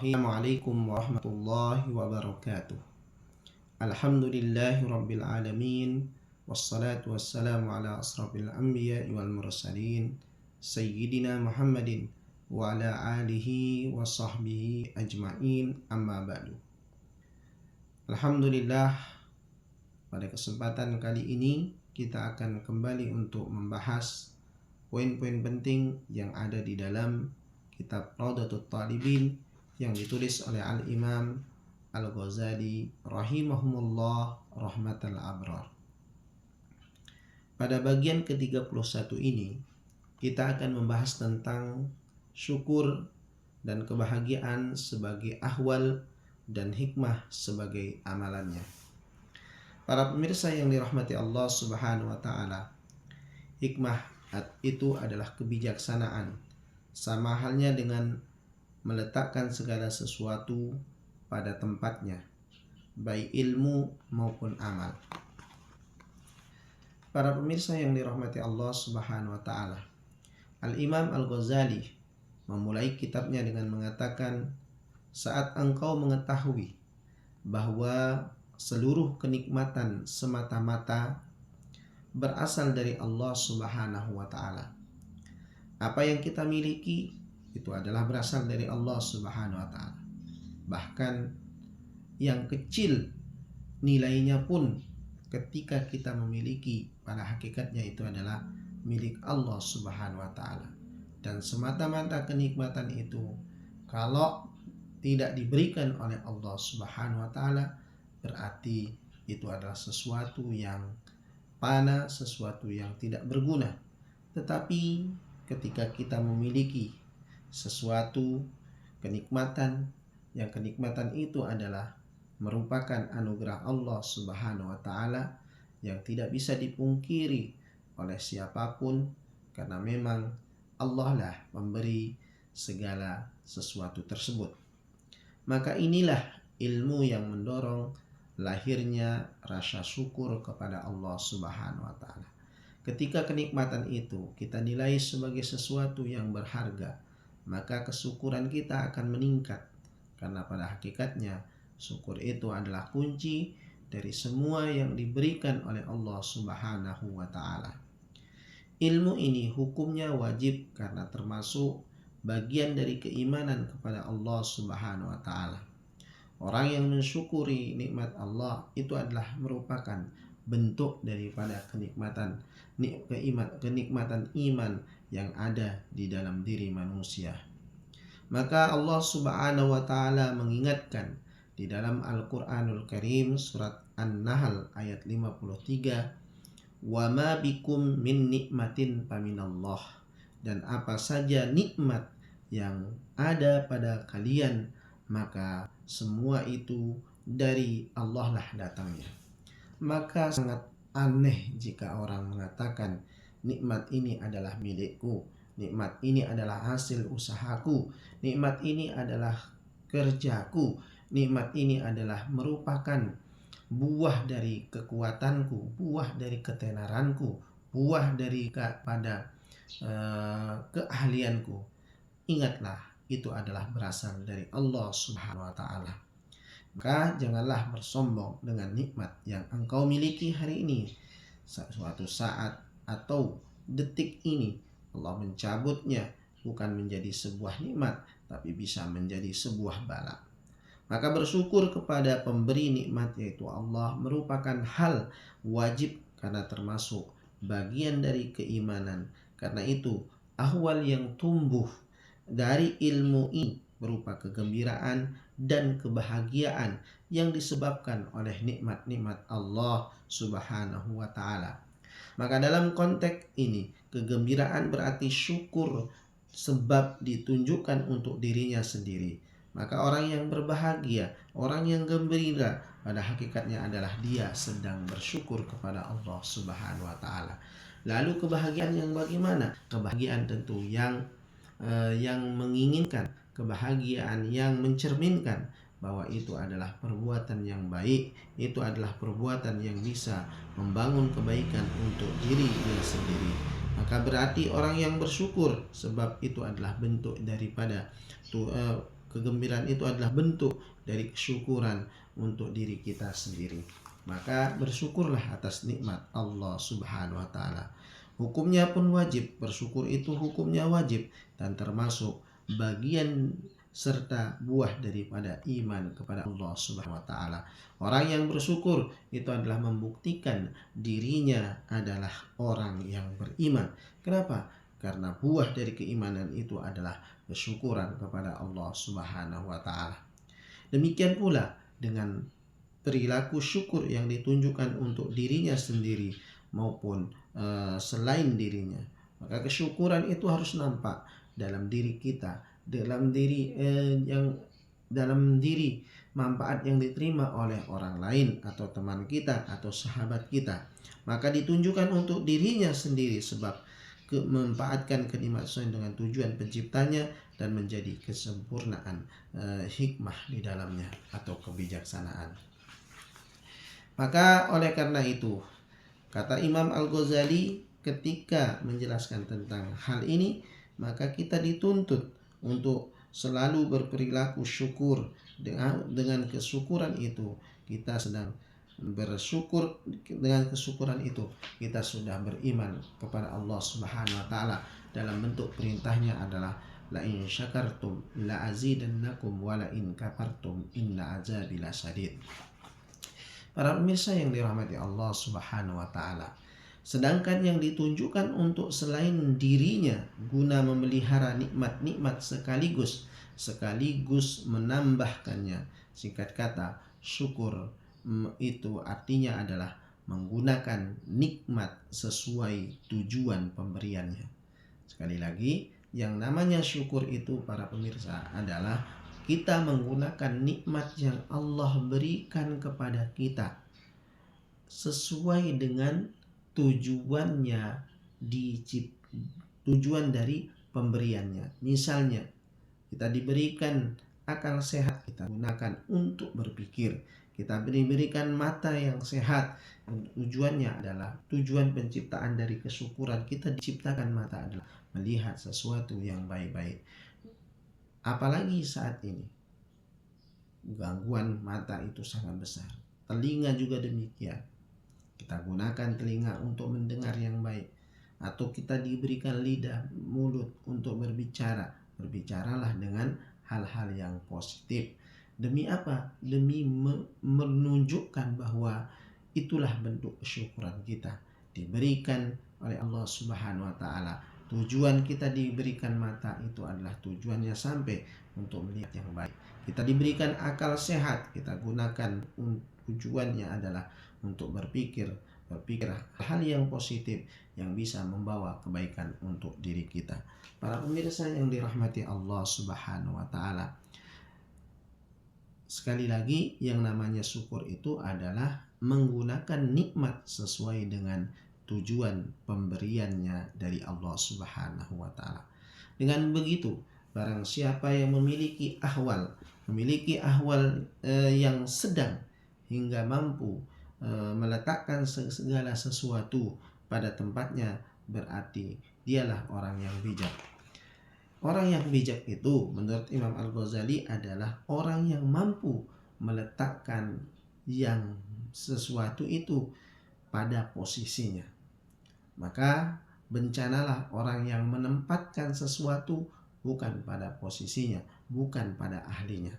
Assalamualaikum warahmatullahi wabarakatuh. Alhamdulillahi rabbil alamin. Wassalatu wassalamu ala asrafil anbiya wal mursalin Sayyidina Muhammadin wa ala alihi wa sahbihi ajma'in, amma ba'du. Alhamdulillah, pada kesempatan kali ini kita akan kembali untuk membahas poin-poin penting yang ada di dalam kitab Rawdatul Talibin yang ditulis oleh Al-Imam Al-Ghazali rahimahumullah rahmatal abrar. Pada bagian ke-31 ini kita akan membahas tentang syukur dan kebahagiaan sebagai ahwal dan hikmah sebagai amalannya. Para pemirsa yang dirahmati Allah Subhanahu wa taala, hikmah itu adalah kebijaksanaan, sama halnya dengan meletakkan segala sesuatu pada tempatnya, baik ilmu maupun amal. Para pemirsa yang dirahmati Allah Subhanahu wa taala, Al-Imam Al-Ghazali memulai kitabnya dengan mengatakan, saat engkau mengetahui bahwa seluruh kenikmatan semata-mata berasal dari Allah Subhanahu wa taala. Apa yang kita miliki itu adalah berasal dari Allah Subhanahu wa taala. Bahkan yang kecil nilainya pun ketika kita memiliki, pada hakikatnya itu adalah milik Allah Subhanahu wa taala. Dan semata-mata kenikmatan itu kalau tidak diberikan oleh Allah Subhanahu wa taala, berarti itu adalah sesuatu yang fana, sesuatu yang tidak berguna. Tetapi ketika kita memiliki sesuatu kenikmatan, yang kenikmatan itu adalah merupakan anugerah Allah Subhanahu wa taala yang tidak bisa dipungkiri oleh siapapun, karena memang Allah lah memberi segala sesuatu tersebut. Maka inilah ilmu yang mendorong lahirnya rasa syukur kepada Allah Subhanahu wa taala. Ketika kenikmatan itu kita nilai sebagai sesuatu yang berharga, maka kesyukuran kita akan meningkat, karena pada hakikatnya syukur itu adalah kunci dari semua yang diberikan oleh Allah Subhanahu wa taala. Ilmu ini hukumnya wajib karena termasuk bagian dari keimanan kepada Allah Subhanahu wa taala. Orang yang mensyukuri nikmat Allah itu adalah merupakan bentuk daripada kenikmatan iman yang ada di dalam diri manusia. Maka Allah Subhanahu wa taala mengingatkan di dalam Al-Qur'anul Karim surat An-Nahl ayat 53, "Wa ma bikum min nikmatin faminallah." Dan apa saja nikmat yang ada pada kalian, maka semua itu dari Allah lah datangnya. Maka sangat aneh jika orang mengatakan nikmat ini adalah milikku, nikmat ini adalah hasil usahaku, nikmat ini adalah kerjaku, nikmat ini adalah merupakan buah dari kekuatanku, buah dari ketenaranku, buah dari keahlianku. Ingatlah, itu adalah berasal dari Allah Subhanahu wa taala. Maka janganlah bersombong dengan nikmat yang engkau miliki hari ini. Suatu saat atau detik ini Allah mencabutnya, bukan menjadi sebuah nikmat, tapi bisa menjadi sebuah bala. Maka bersyukur kepada pemberi nikmat yaitu Allah merupakan hal wajib karena termasuk bagian dari keimanan. Karena itu ahwal yang tumbuh dari ilmu ini berupa kegembiraan dan kebahagiaan yang disebabkan oleh nikmat-nikmat Allah Subhanahu wa taala. Maka dalam konteks ini, kegembiraan berarti syukur sebab ditunjukkan untuk dirinya sendiri. Maka orang yang berbahagia, orang yang gembira, pada hakikatnya adalah dia sedang bersyukur kepada Allah Subhanahu wa taala. Lalu kebahagiaan yang bagaimana? Kebahagiaan tentu yang menginginkan, kebahagiaan yang mencerminkan bahwa itu adalah perbuatan yang baik, itu adalah perbuatan yang bisa membangun kebaikan untuk dirinya sendiri. Maka berarti orang yang bersyukur, sebab itu adalah bentuk daripada kegembiraan itu adalah bentuk dari kesyukuran untuk diri kita sendiri. Maka bersyukurlah atas nikmat Allah Subhanahu wa taala. Hukumnya pun wajib, bersyukur itu hukumnya wajib dan termasuk bagian serta buah daripada iman kepada Allah Subhanahu wa taala. Orang yang bersyukur itu adalah membuktikan dirinya adalah orang yang beriman. Kenapa? Karena buah dari keimanan itu adalah kesyukuran kepada Allah Subhanahu wa taala. Demikian pula dengan perilaku syukur yang ditunjukkan untuk dirinya sendiri maupun selain dirinya. Maka kesyukuran itu harus nampak dalam diri kita, dalam diri manfaat yang diterima oleh orang lain atau teman kita atau sahabat kita. Maka ditunjukkan untuk dirinya sendiri sebab memanfaatkan kenikmatan sesuai dengan tujuan penciptanya dan menjadi kesempurnaan hikmah di dalamnya atau kebijaksanaan. Maka oleh karena itu, kata Imam Al-Ghazali ketika menjelaskan tentang hal ini, maka kita dituntut untuk selalu berperilaku syukur. Dengan kesyukuran itu kita sedang bersyukur, dengan kesyukuran itu kita sudah beriman kepada Allah Subhanahu wa taala dalam bentuk perintahnya adalah la in syakartum la azidannakum wa la in kafartum inna azabi lasyadid. Para pemirsa yang dirahmati Allah Subhanahu wa taala, sedangkan yang ditunjukkan untuk selain dirinya guna memelihara nikmat-nikmat sekaligus menambahkannya. Singkat kata, syukur itu artinya adalah menggunakan nikmat sesuai tujuan pemberiannya. Sekali lagi, yang namanya syukur itu para pemirsa adalah kita menggunakan nikmat yang Allah berikan kepada kita sesuai dengan tujuannya, tujuan dari pemberiannya. Misalnya, kita diberikan akal sehat, kita gunakan untuk berpikir. Kita diberikan mata yang sehat, tujuannya adalah tujuan penciptaan dari kesyukuran. Kita diciptakan mata adalah melihat sesuatu yang baik-baik. Apalagi saat ini gangguan mata itu sangat besar. Telinga juga demikian. Kita gunakan telinga untuk mendengar yang baik. Atau kita diberikan lidah, mulut untuk berbicara. Berbicaralah dengan hal-hal yang positif. Demi apa? Demi menunjukkan bahwa itulah bentuk kesyukuran kita. Diberikan oleh Allah Subhanahu wa taala. Tujuan kita diberikan mata itu adalah tujuannya sampai untuk melihat yang baik. Kita diberikan akal sehat, kita gunakan tujuannya adalah untuk berpikir hal yang positif yang bisa membawa kebaikan untuk diri kita. Para pemirsa yang dirahmati Allah Subhanahu wa taala, sekali lagi yang namanya syukur itu adalah menggunakan nikmat sesuai dengan tujuan pemberiannya dari Allah Subhanahu wa taala. Dengan begitu, barang siapa yang memiliki ahwal yang sedang hingga mampu meletakkan segala sesuatu pada tempatnya, berarti dialah orang yang bijak. Orang yang bijak itu menurut Imam Al-Ghazali adalah orang yang mampu meletakkan yang sesuatu itu pada posisinya. Maka bencanalah orang yang menempatkan sesuatu bukan pada posisinya, bukan pada ahlinya.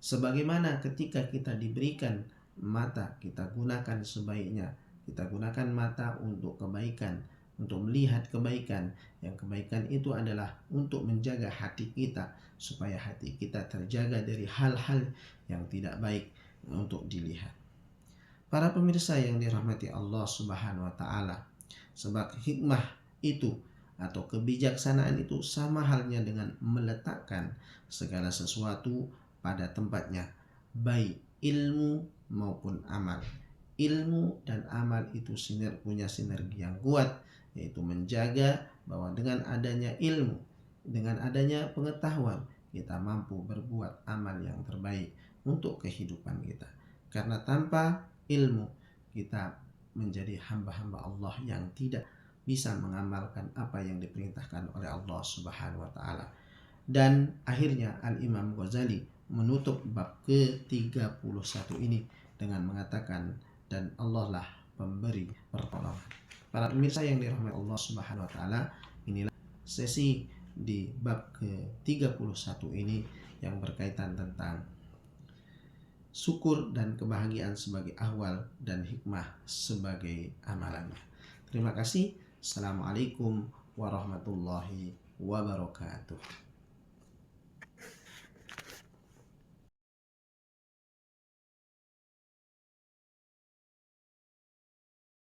Sebagaimana ketika kita diberikan mata, kita gunakan sebaiknya. Kita gunakan mata untuk kebaikan, untuk melihat kebaikan. Yang kebaikan itu adalah untuk menjaga hati kita, supaya hati kita terjaga dari hal-hal yang tidak baik untuk dilihat. Para pemirsa yang dirahmati Allah Subhanahu wa taala, sebab hikmah itu atau kebijaksanaan itu sama halnya dengan meletakkan segala sesuatu pada tempatnya, baik ilmu maupun amal. Ilmu dan amal itu punya sinergi yang kuat, yaitu menjaga bahwa dengan adanya ilmu, dengan adanya pengetahuan, kita mampu berbuat amal yang terbaik untuk kehidupan kita. Karena tanpa ilmu, kita menjadi hamba-hamba Allah yang tidak bisa mengamalkan apa yang diperintahkan oleh Allah Subhanahu wa taala. Dan akhirnya Al-Imam Ghazali menutup bab ke-31 ini dengan mengatakan, dan Allah lah pemberi pertolongan. Para pemirsa yang dirahmati Allah Subhanahu wa taala, inilah sesi di bab ke-31 ini yang berkaitan tentang syukur dan kebahagiaan sebagai ahwal dan hikmah sebagai amalannya. Terima kasih. Assalamualaikum warahmatullahi wabarakatuh.